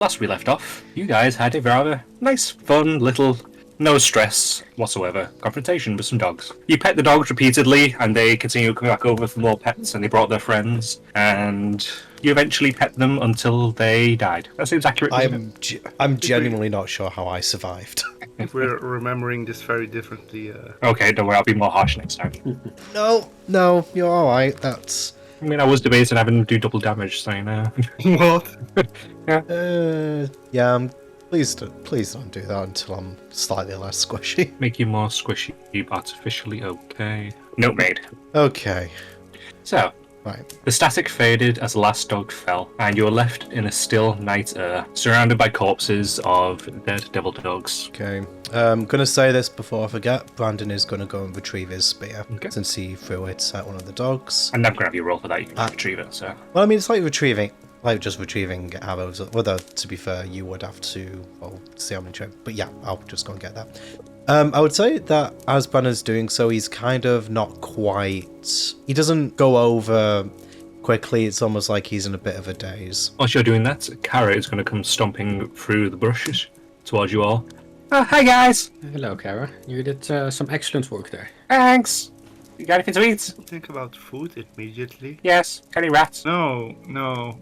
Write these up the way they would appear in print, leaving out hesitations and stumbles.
last we left off, you guys had a rather nice, fun, little, no stress whatsoever confrontation with some dogs. You pet the dogs repeatedly, and they continue coming back over for more pets, and they brought their friends, and you eventually pet them until they died. That seems accurate, doesn't it? I'm genuinely not sure how I survived. We're remembering this very differently. Okay, don't worry, I'll be more harsh next time. No, you're alright. That's... I mean, I was debating having them do double damage, so you know. What? yeah, please don't do that until I'm slightly less squishy. Make you more squishy, artificially okay. Note made. Okay. So, Right. the static faded as the last dog fell, and you were left in a still night air, surrounded by corpses of dead devil dogs. Okay. I'm gonna say this before I forget. Brandon is gonna go and retrieve his spear, Okay. since he threw it at one of the dogs. And I'm gonna have you roll for that, you can retrieve it, so. Well, I mean, it's like just retrieving arrows. Although, to be fair, you would have to, see how many try. But yeah, I'll just go and get that. I would say that as Brandon's doing so, he's kind of not quite... He doesn't go over quickly. It's almost like he's in a bit of a daze. Whilst you're doing that, Kara is gonna come stomping through the bushes towards you all. Oh, hi guys! Hello, Kara. You did some excellent work there. Thanks! You got anything to eat? Think about food immediately. Yes. Any rats? No.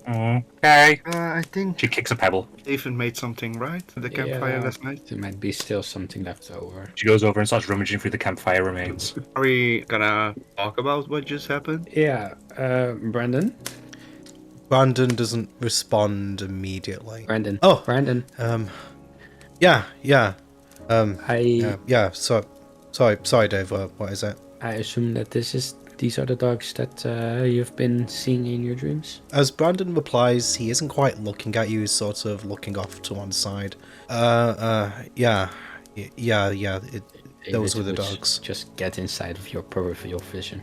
Okay. I think She kicks a pebble. David made something right at the campfire Yeah. last night. There might be still something left over. She goes over and starts rummaging through the campfire remains. Are we gonna talk about what just happened? Yeah, Brandon? Brandon doesn't respond immediately. Brandon. Oh. Brandon. Yeah. Sorry, Dave. What is it? I assume that these are the dogs that you've been seeing in your dreams? As Brandon replies, he isn't quite looking at you. He's sort of looking off to one side. Yeah. Those were the dogs. Just get inside of your peripheral vision.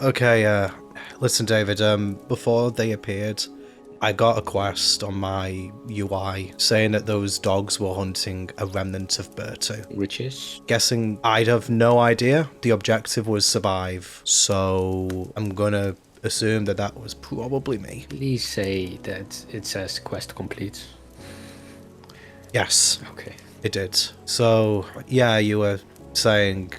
Okay, listen, David, before they appeared, I got a quest on my UI saying that those dogs were hunting a remnant of Bertu. Which is? Guessing I'd have no idea. The objective was survive, so I'm gonna assume that that was probably me. Please say that it says quest complete. Yes, Okay. it did. So, yeah, you were saying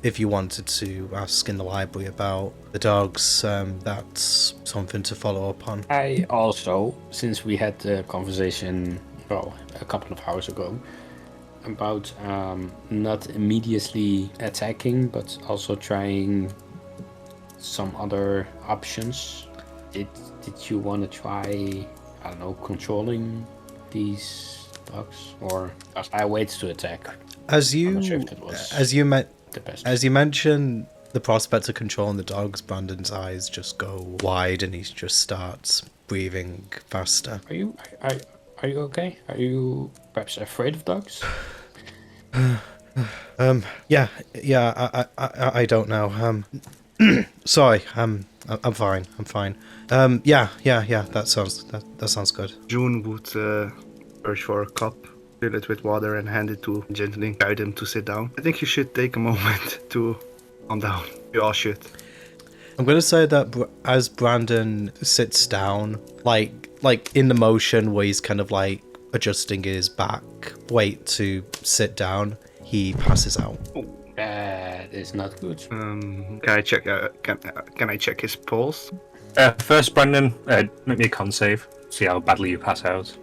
if you wanted to ask in the library about the dogs, that's something to follow up on. I also, since we had the conversation, a couple of hours ago, about not immediately attacking, but also trying some other options. Did you want to try, I don't know, controlling these dogs, or I wait to attack? As I'm you not sure if that was the best. As you mention the prospect of controlling the dogs, Brandon's eyes just go wide and he just starts breathing faster. Are you okay? Are you perhaps afraid of dogs? Yeah, I don't know. Sorry, I'm fine. Yeah, that sounds good. June would search for a cup, fill it with water, and hand it to gently guide him to sit down. I think you should take a moment to calm down. You all should. I'm gonna say that as Brandon sits down, like in the motion where he's kind of like adjusting his back weight to sit down, he passes out. That is not good. Can I check? Can I check his pulse? First, Brandon, make me a con save. See how badly you pass out.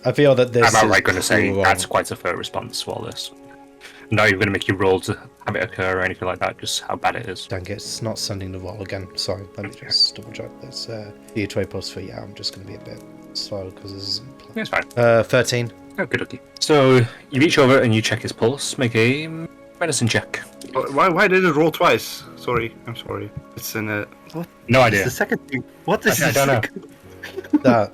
I feel that this I'm is outright going to say wrong. that's quite a fair response to all this. Not even going to make you roll to have it occur or anything like that, just how bad it is. Dang it, it's not sending the roll again. Sorry, let me just double check this. D20 plus 3, yeah, I'm just going to be a bit slow because this isn't... It's fine. 13. Oh, good lucky. So, you reach over and you check his pulse. Make a medicine check. Why did it roll twice? Sorry, I'm sorry. It's in a... What? No It's idea. the second thing. What is I the don't know. second? That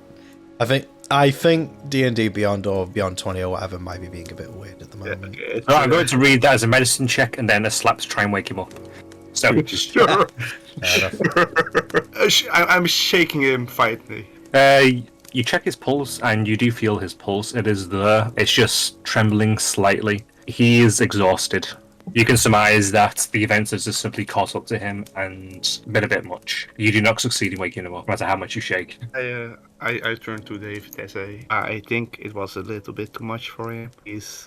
I think D&D Beyond or Beyond 20 or whatever might be being a bit weird at the Yeah, moment. okay, No, I'm going to read that as a medicine check and then a slap to try and wake him up. So, Sure. Fair enough. I'm shaking him violently. you check his pulse and you do feel his pulse. It is there. It's just trembling slightly. He is exhausted. You can surmise that the events have just simply caught up to him and been a bit much. You do not succeed in waking him up, no matter how much you shake. I turn to David and say, I think it was a little bit too much for him. He's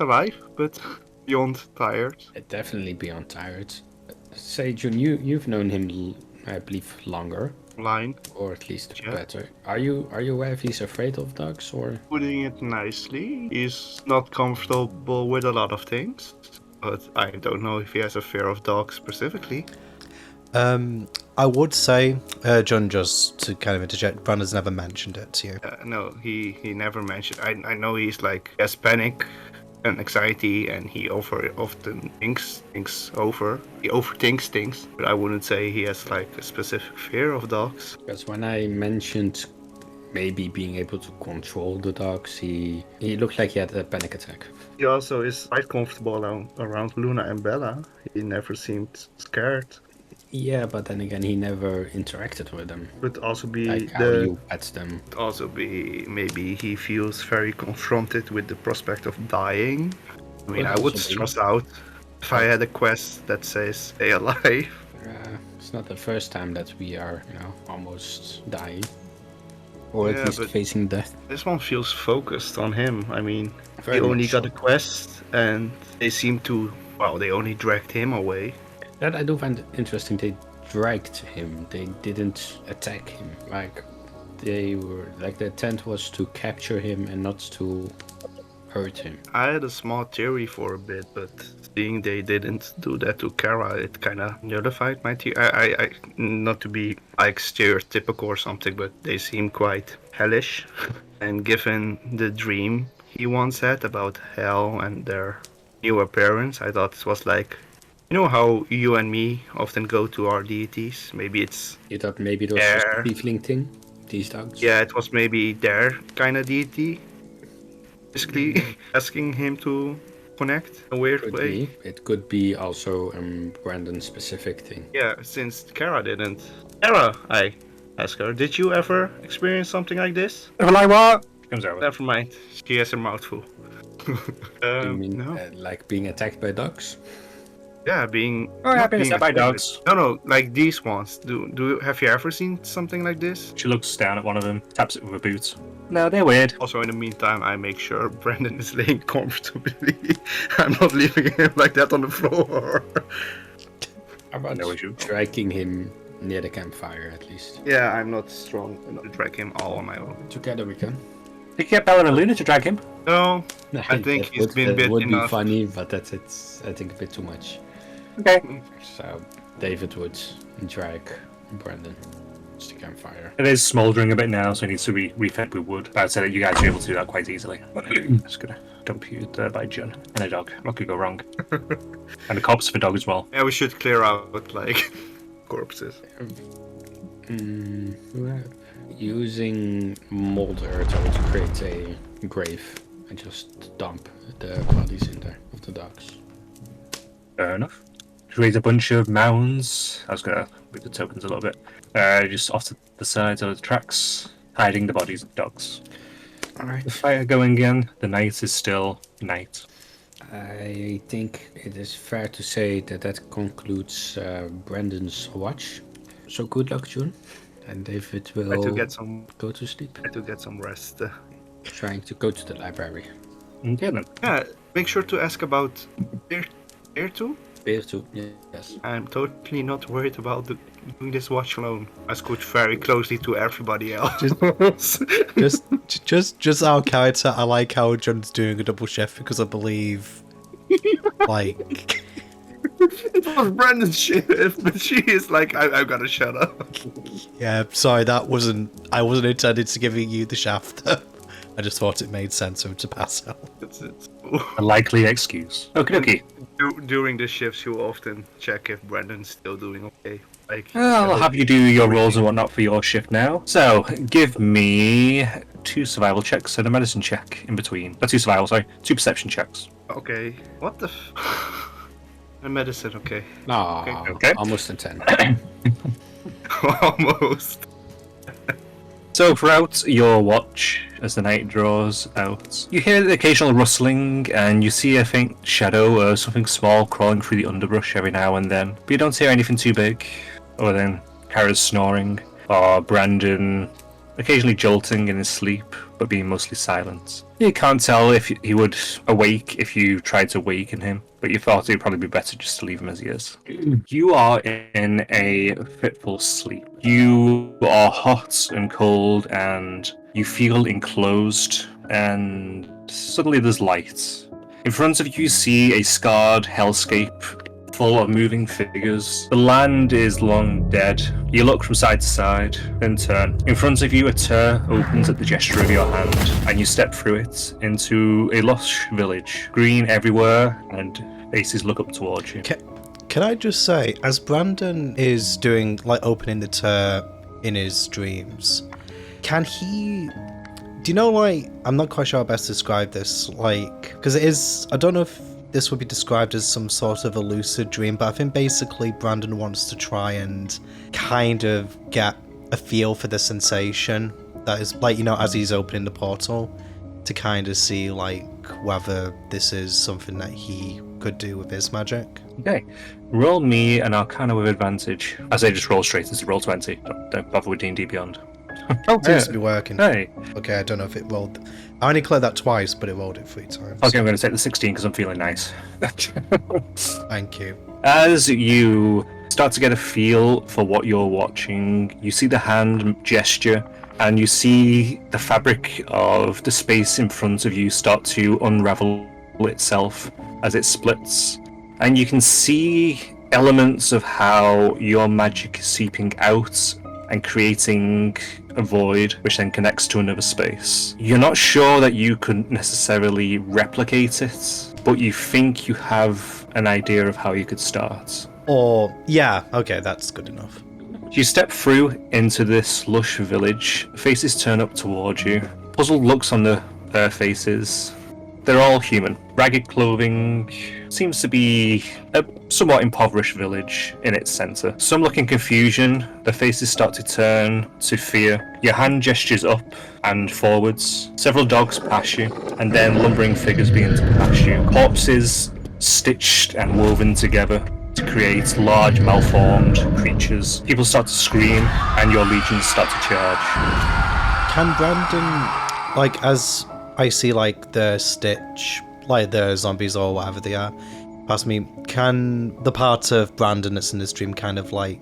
alive, but beyond tired. Definitely beyond tired. Say, June, you've known him, I believe, longer, Line. or at least Yeah. better. Are you aware if he's afraid of dogs, or? Putting it nicely, he's not comfortable with a lot of things. But I don't know if he has a fear of dogs specifically. I would say, John, just to kind of interject, Brandon's never mentioned it to you. No, he never mentioned. I know he's like has panic and anxiety, and he often thinks over. He overthinks things, but I wouldn't say he has like a specific fear of dogs. Because when I mentioned maybe being able to control the dogs, he looked like he had a panic attack. He also is quite comfortable around Luna and Bella. He never seemed scared. Yeah, but then again, he never interacted with them. Could also be Like how you pet them. Could also be maybe he feels very confronted with the prospect of dying. I mean, Could I would also be. stress out if I had a quest that says stay alive. It's not the first time that we are, almost dying. Or Yeah, at least but- facing death. This one feels focused on him. I mean, Very he only much got so. a quest, and they seem to. Well, they only dragged him away. That I do find interesting. They dragged him. They didn't attack him. Like, they were like, the intent was to capture him and not to hurt him. I had a small theory for a bit, but seeing they didn't do that to Kara, it kind of nullified my theory. I not to be like stereotypical or something, but they seem quite hellish. And given the dream he once had about hell and their new appearance, I thought it was like, you know how you and me often go to our deities? Maybe it's You thought maybe it was just Yeah. a tiefling thing? These dogs? yeah, it was maybe their kind of deity. Basically asking him to connect in a weird Could way. be. It could be also a Brandon specific thing. Yeah, since Kara didn't. Kara, I ask her, did you ever experience something like this? Well, I what? Comes over. Never mind, she has her mouth full. Do you mean no. like being attacked by dogs? Yeah, being. Oh, yeah, not I've been being attacked by affected. dogs. No, like these ones. Have you ever seen something like this? She looks down at one of them, taps it with her boot. No, they're weird. Also, in the meantime, I make sure Brandon is laying comfortably. I'm not leaving him like that on the floor. How about No issue. striking him near the campfire at least? Yeah, I'm not strong enough to drag him all on my own. Together we can. Did you get Bella and Luna to drag him? No, I think That he's been bit would enough. be funny, but it's I think a bit too much. Okay. So David would drag Brandon to the campfire. It is smouldering a bit now, so it needs to be refed with wood. But I'd say that you guys are able to do that quite easily. Just gonna dump you there by Jun and a dog. What could go wrong? And a corpse for dog as well. Yeah, we should clear out like corpses. Using mold earth, I would create a grave and just dump the bodies in there of the dogs. Fair enough. Create a bunch of mounds. I was gonna move the tokens a little bit. Just off to the sides of the tracks, hiding the bodies of dogs. Alright. The fire going again. The night is still night. I think it is fair to say that that concludes Brandon's watch. So good luck, June. And David Try will to get some. go to sleep. Try to get some rest. Trying to go to the library. Okay then. Yeah, make sure to ask about here too. Beer too, yes. I'm totally not worried about doing this watch alone. I scoot very closely to everybody else. Just our character. I like how John's doing a double shift because I believe, like, It was Brandon's shift, but she is like, I've got to shut up. yeah. Sorry, I wasn't intended to giving you the shaft. I just thought it made sense for him to pass out. It's A likely excuse. Okie dokie. During the shifts, you often check if Brandon's still doing okay. Like, I'll have you do your rolls and whatnot for your shift now. So, give me 2 survival checks and a medicine check in between. Not 2 survival, sorry. 2 perception checks. okay, what the? A medicine, okay, Ah, Okay. almost a 10. almost. So throughout your watch, as the night draws out, you hear the occasional rustling and you see a faint shadow or something small crawling through the underbrush every now and then. But you don't hear anything too big, other than Kara's snoring, or Brandon occasionally jolting in his sleep, but being mostly silent. You can't tell if he would awake if you tried to waken him, but you thought it would probably be better just to leave him as he is. You are in a fitful sleep. You are hot and cold, and you feel enclosed, and suddenly there's light. In front of you see a scarred hellscape full of moving figures. The land is long dead. You look from side to side, then turn. In front of you, a tur opens at the gesture of your hand, and you step through it into a lush village. Green everywhere, and faces look up towards you. Can I just say, as Brandon is doing, like, opening the tur in his dreams, can he... Do you know, like, I'm not quite sure how best to describe this, like, because it is, I don't know if this would be described as some sort of a lucid dream, but I think basically Brandon wants to try and kind of get a feel for the sensation that is, like, you know, as he's opening the portal, to kind of see, like, whether this is something that he could do with his magic. Okay, roll me an Arcana with advantage. I say just roll straight into roll 20. Don't bother with D&D Beyond. Oh, seems to be working. Hey. Okay, I don't know if it rolled. I only cleared that twice, but it rolled it 3 times. Okay, I'm going to take the 16 because I'm feeling nice. Thank you. As you start to get a feel for what you're watching, you see the hand gesture, and you see the fabric of the space in front of you start to unravel itself as it splits. And you can see elements of how your magic is seeping out and creating a void which then connects to another space. You're not sure that you could necessarily replicate it, but you think you have an idea of how you could start. Or, yeah, okay, that's good enough. You step through into this lush village. Faces turn up towards you. Puzzled looks on their faces. They're all human. Ragged clothing. Seems to be a somewhat impoverished village in its centre. Some look in confusion. Their faces start to turn to fear. Your hand gestures up and forwards. Several dogs pass you, and then lumbering figures begin to pass you. Corpses stitched and woven together to create large malformed creatures. People start to scream, and your legions start to charge. Can Brandon, like, as I see, like, the stitch, like the zombies or whatever they are, past me, can the part of Brandon that's in this dream kind of, like,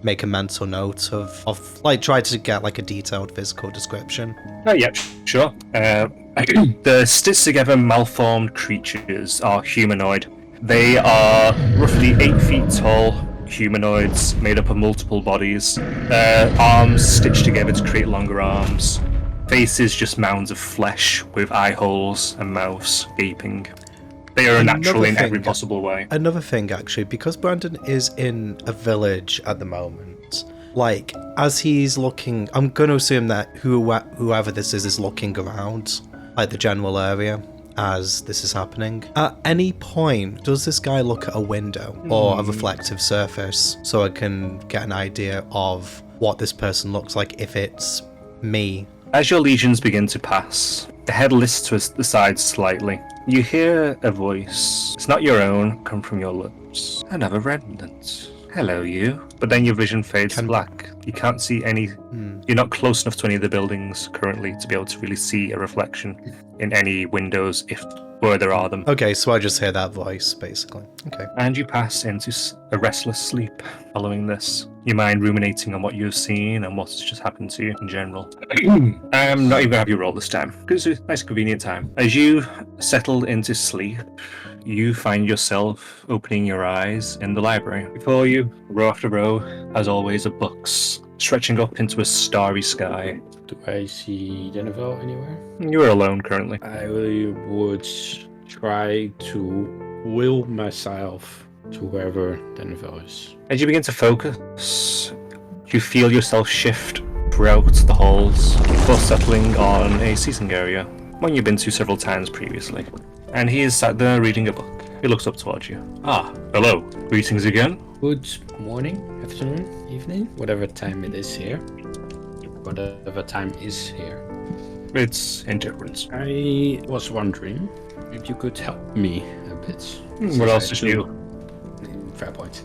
make a mental note of like, try to get, like, a detailed physical description? Yeah, sure. The stitched together malformed creatures are humanoid. They are roughly 8 feet tall humanoids made up of multiple bodies. Their arms stitched together to create longer arms. Faces just mounds of flesh with eye holes and mouths gaping. They are unnatural in every possible way. Another thing, actually, because Brandon is in a village at the moment, like, as he's looking, I'm going to assume that whoever this is looking around, like, the general area as this is happening. At any point, does this guy look at a window or a reflective surface so I can get an idea of what this person looks like if it's me? As your legions begin to pass, the head lifts to the side slightly. You hear a voice. It's not your own, come from your lips. Another remnant. Hello, you. But then your vision fades to black. You can't see any... You're not close enough to any of the buildings currently to be able to really see a reflection in any windows, if where there are them. Okay, so I just hear that voice, basically. Okay. And you pass into a restless sleep following this. Your mind ruminating on what you've seen and what's just happened to you in general. I'm not even going to have you roll this time, because it's a nice convenient time. As you settle into sleep, you find yourself opening your eyes in the library. Before you, row after row, as always, of books, stretching up into a starry sky. Do I see Deneville anywhere? You are alone currently. I would try to will myself to wherever Deneville is. As you begin to focus, you feel yourself shift throughout the halls before settling on a seating area, one you've been to several times previously. And he is sat there reading a book. He looks up towards you. Ah, hello. Greetings again. Good morning, afternoon, evening, whatever time it is here. whatever time is here. It's indifference. I was wondering if you could help me a bit. What else is new? Fair point.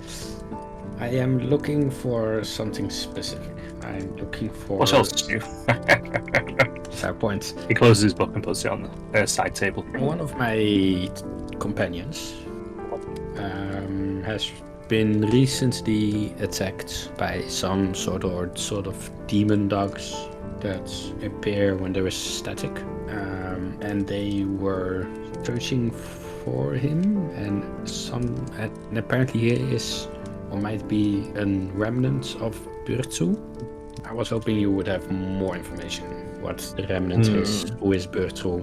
I am looking for something specific. I'm looking for... What else is new? Fair point. He closes his book and puts it on the side table. One of my companions has been recently attacked by some sort of demon dogs that appear when there is static, and they were searching for him, and apparently he is or might be a remnant of Burtsu. I was hoping you would have more information. What the remnant is, who is Burtsu,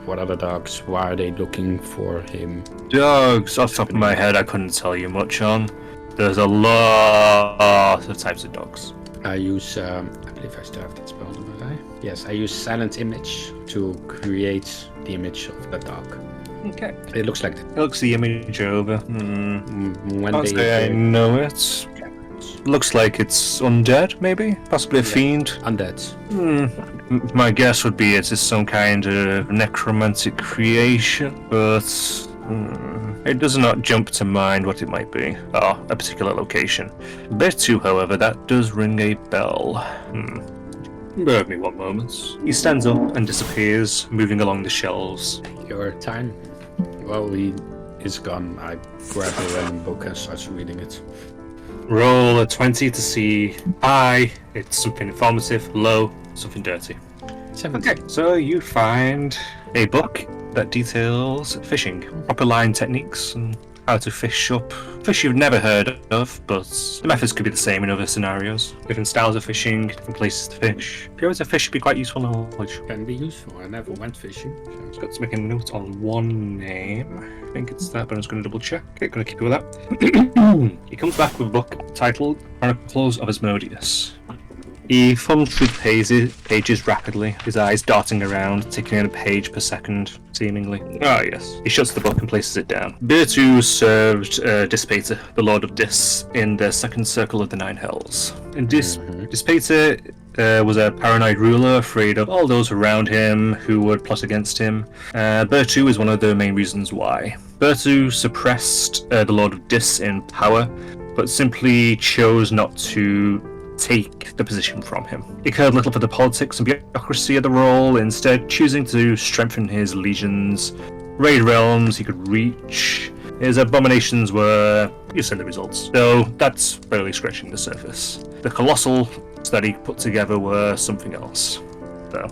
what are the dogs, why are they looking for him? Dogs, off the top of my head, I couldn't tell you much on. There's a lot of types of dogs. I use, I believe I still have that spell, don't I? Yes, I use silent image to create the image of the dog. Okay. It looks like that. He looks the image over. When Can't say I know it. Looks like it's undead, maybe? Possibly a fiend? Undead. My guess would be it's some kind of necromantic creation, but it does not jump to mind what it might be. A particular location. Betu, however, that does ring a bell. Bear with me one moment. He stands up and disappears, moving along the shelves. Your time. Well, he is gone. I grab a random book and start reading it. Roll a 20 to see high, it's something informative, low, something dirty. 17. Okay, so you find a book that details fishing, proper line techniques, and how to fish up fish you've never heard of, but the methods could be the same in other scenarios. Different styles of fishing, different places to fish. If you're to fish, it'd be quite useful knowledge. Can be useful. I never went fishing. Just got to make a note on one name. I think it's that, but I'm just going to double check. Okay, going to keep it with that. He comes back with a book titled Chronicles of Asmodeus. He thumbs through the pages rapidly, his eyes darting around, ticking in a page per second, seemingly. Ah, yes. He shuts the book and places it down. Birtu served Dispater, the Lord of Dis, in the second circle of the Nine Hells. And Dispater was a paranoid ruler, afraid of all those around him who would plot against him. Birtu is one of the main reasons why. Birtu suppressed the Lord of Dis in power, but simply chose not to take the position from him. He cared little for the politics and bureaucracy of the role, instead choosing to strengthen his legions, raid realms he could reach. His abominations were, you've seen the results, so that's barely scratching the surface. The colossal that he put together were something else. So,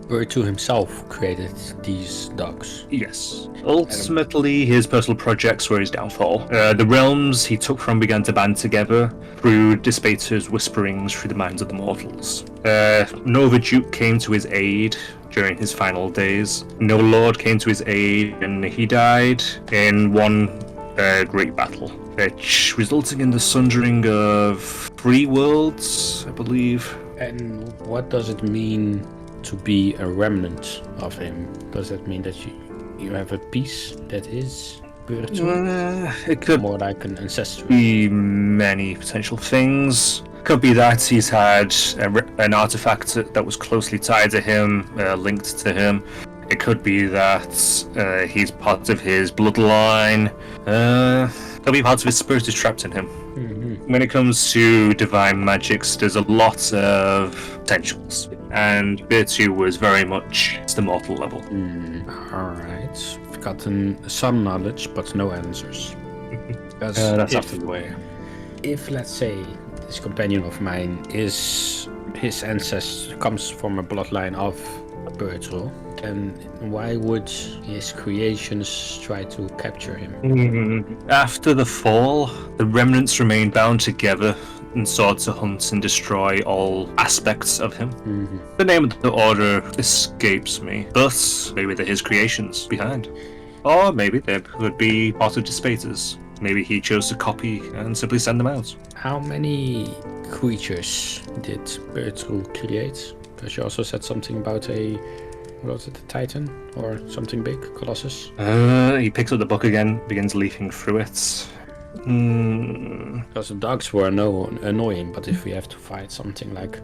Virtu himself created these dogs. yes. Ultimately, his personal projects were his downfall. The realms he took from began to band together through Dispater's whisperings through the minds of the mortals. No Duke came to his aid during his final days. No lord came to his aid, and he died in one great battle, which resulting in the sundering of 3 worlds, I believe. And what does it mean to be a remnant of him? Does that mean that you have a piece that is Virtu? It could More like an ancestral? be many potential things. Could be that he's had an artifact that was closely tied to him, linked to him. It could be that he's part of his bloodline. Could be part of his spirit is trapped in him. When it comes to divine magics, there's a lot of potentials, and Virtu was very much at the mortal level. Alright. I've gotten some knowledge, but no answers. That's after the way. If, let's say, this companion of mine is his ancestor comes from a bloodline of Virtu, then why would his creations try to capture him? After the fall, the remnants remained bound together and sought to hunt and destroy all aspects of him. The name of the order escapes me, but maybe they're his creations behind. Or maybe they could be part of Dispater's. Maybe he chose to copy and simply send them out. How many creatures did Virtu create? Because you also said something about a Titan or something big, Colossus? He picks up the book again, begins leafing through it. Because the dogs were annoying, but if we have to fight something like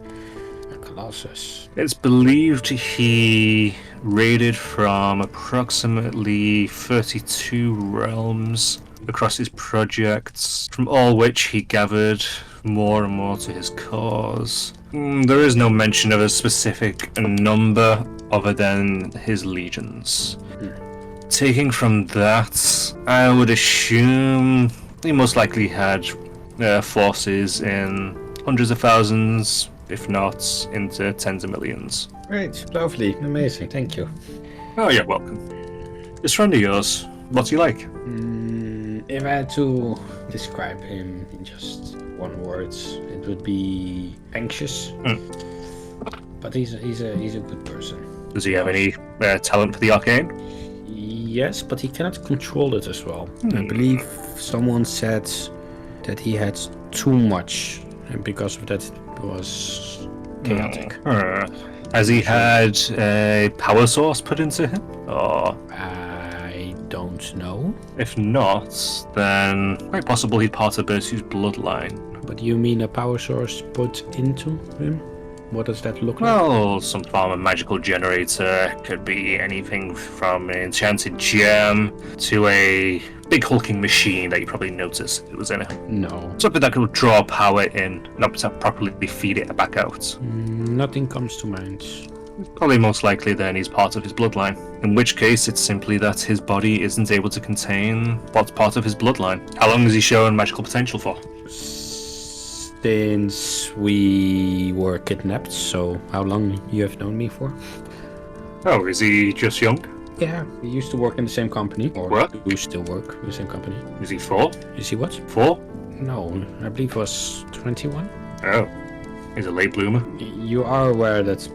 Colossus. It's believed he raided from approximately 32 realms across his projects, from all which he gathered more and more to his cause. There is no mention of a specific number other than his legions. Taking from that, I would assume he most likely had forces in hundreds of thousands, if not into tens of millions. Great, lovely, amazing, thank you. Oh, you're welcome. This friend of yours, what's he like? If I had to describe him in just one word, it would be anxious. But he's a good person. Does he have any talent for the arcane? Yes, but he cannot control it as well. I believe someone said that he had too much, and because of that it was chaotic. Has he had a power source put into him? Or I don't know. if not, then quite possible he's part of Bersu's bloodline. But you mean a power source put into him? What does that look like? Well, some form of magical generator. Could be anything from an enchanted gem to a big hulking machine that you probably noticed it was in it. No. Something that could draw power in, not properly feed it back out. Nothing comes to mind. Probably most likely then he's part of his bloodline. In which case it's simply that his body isn't able to contain what's part of his bloodline. How long has he shown magical potential for? Since we were kidnapped, so how long you have known me for? Oh, is he just young? Yeah, we used to work in the same company. Or What? do still work in the same company. Is he 4? Is he what? 4? No, I believe he was 21. Oh, he's a late bloomer. You are aware that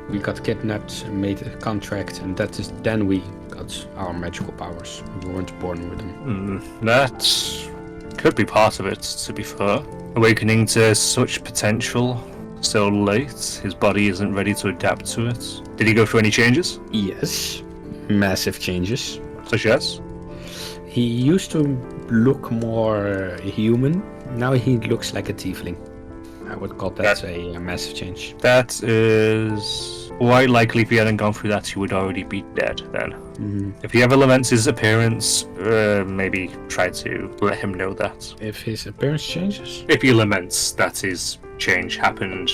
we got kidnapped and made a contract, and that is then we got our magical powers. We weren't born with them. That could be part of it, to be fair. Awakening to such potential so late, his body isn't ready to adapt to it. Did he go through any changes? Yes, massive changes. Such as? He used to look more human. Now he looks like a tiefling. I would call that a massive change. That is quite likely if he hadn't gone through that, he would already be dead then. If he ever laments his appearance, maybe try to let him know that. If his appearance changes? If he laments that his change happened,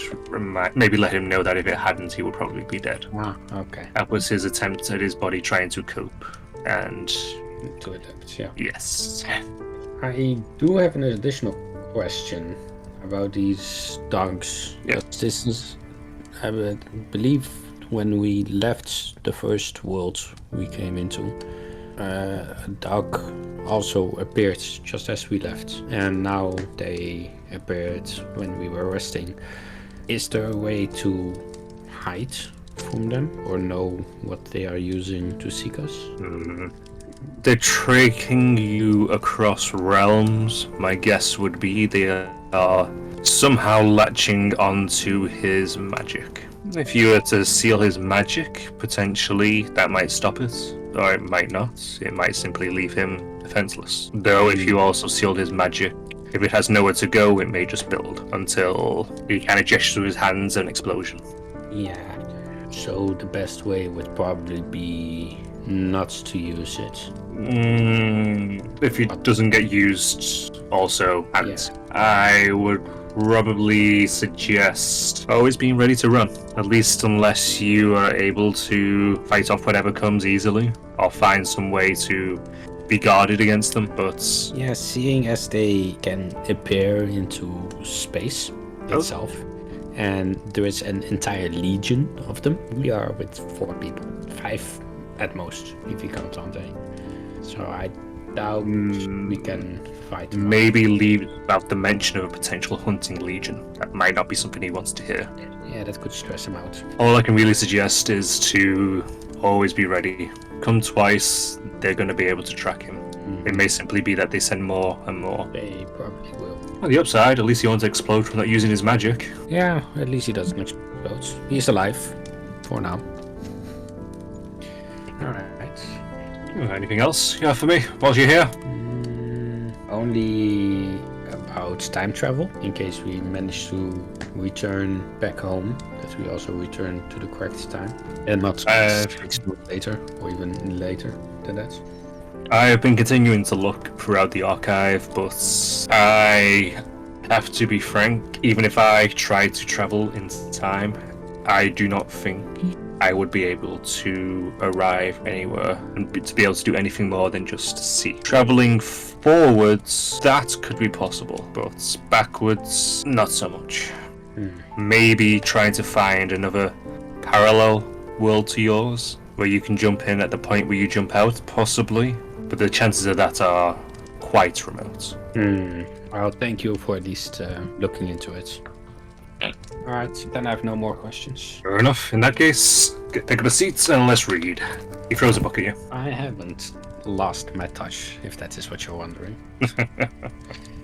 maybe let him know that if it hadn't, he would probably be dead. Ah, okay. That was his attempt at his body trying to cope. And To adapt, yeah. yes. I do have an additional question about these dogs. Yeah. This is, I believe, when we left the first world we came into, a dog also appeared just as we left, and now they appeared when we were resting. Is there a way to hide from them or know what they are using to seek us? They're tracking you across realms. My guess would be they are somehow latching onto his magic. If you were to seal his magic, potentially that might stop it, or it might not. It might simply leave him defenseless. Though if you also sealed his magic, if it has nowhere to go, it may just build until he kind of gestures with his hands an explosion. Yeah. So the best way would probably be not to use it. If it doesn't get used, also, and Yeah. I would probably suggest always being ready to run, at least unless you are able to fight off whatever comes easily, or find some way to be guarded against them, but Yeah, seeing as they can appear into space itself, and there is an entire legion of them. We are with 4 people, 5 at most, if you count Dante. So I doubt we can fight them. maybe leave out the mention of a potential hunting legion. That might not be something he wants to hear. Yeah, that could stress him out. All I can really suggest is to always be ready. Come twice, they're going to be able to track him. It may simply be that they send more and more. They probably will. On the upside, at least he won't explode from not using his magic. Yeah, at least he doesn't explode. He's alive. For now. Alright. Anything else you have for me while you're here? Only about time travel, in case we manage to return back home, that we also return to the correct time, and not 6 months later, or even later than that. I've been continuing to look throughout the archive, but I have to be frank, even if I tried to travel in time, I do not think I would be able to arrive anywhere and to be able to do anything more than just see. Traveling forwards, that could be possible, but backwards, not so much. Maybe trying to find another parallel world to yours, where you can jump in at the point where you jump out, possibly, but the chances of that are quite remote. Well, thank you for at least looking into it. Alright, then I have no more questions. Fair enough. In that case, take up a seat and let's read. He throws a book at you. I haven't lost my touch, if that is what you're wondering.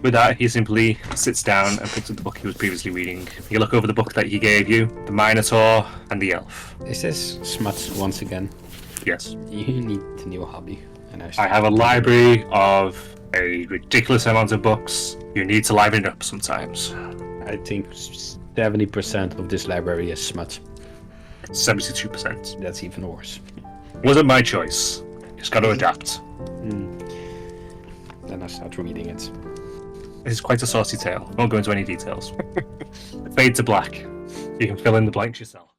With that, he simply sits down and picks up the book he was previously reading. You look over the book that he gave you, the Minotaur and the Elf. Is this smut once again? Yes. You need a new hobby. And I have a library of a ridiculous amount of books. You need to liven it up sometimes. I think 70% of this library is smut. 72%. That's even worse. Wasn't my choice. Just got to adapt. Then I start reading it. It's quite a saucy tale. Won't go into any details. Fade to black. You can fill in the blanks yourself.